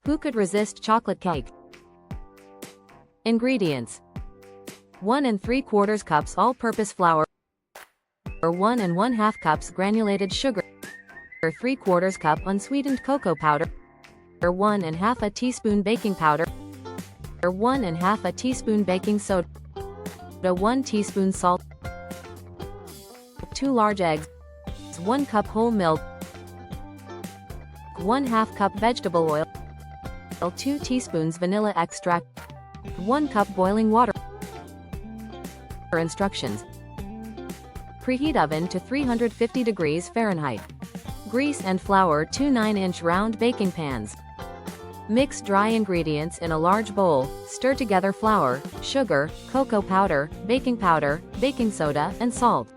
Who could resist chocolate cake? Ingredients: 1 3/4 cups all-purpose flour, or 1 1/2 cups granulated sugar, or 3/4 cup unsweetened cocoa powder, or 1 1/2 teaspoon baking powder, or 1 1/2 teaspoon baking soda, 1 teaspoon salt, 2 large eggs, 1 cup whole milk, 1/2 cup vegetable oil, 2 teaspoons vanilla extract, 1 cup boiling water. Instructions: preheat oven to 350 degrees Fahrenheit. Grease and flour 2 9-inch round baking pans. Mix dry ingredients in a large bowl, stir together flour, sugar, cocoa powder, baking soda, and salt.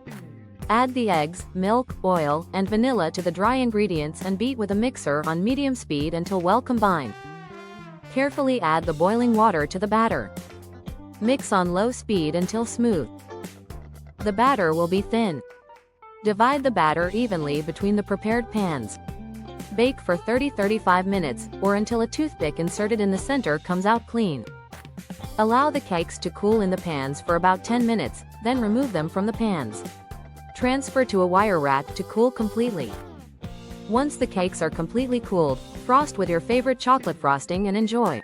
Add the eggs, milk, oil, and vanilla to the dry ingredients and beat with a mixer on medium speed until well combined. Carefully add the boiling water to the batter. Mix on low speed until smooth. The batter will be thin. Divide the batter evenly between the prepared pans. Bake for 30-35 minutes, or until a toothpick inserted in the center comes out clean. Allow the cakes to cool in the pans for about 10 minutes, then remove them from the pans. Transfer to a wire rack to cool completely. Once the cakes are completely cooled, frost with your favorite chocolate frosting and enjoy.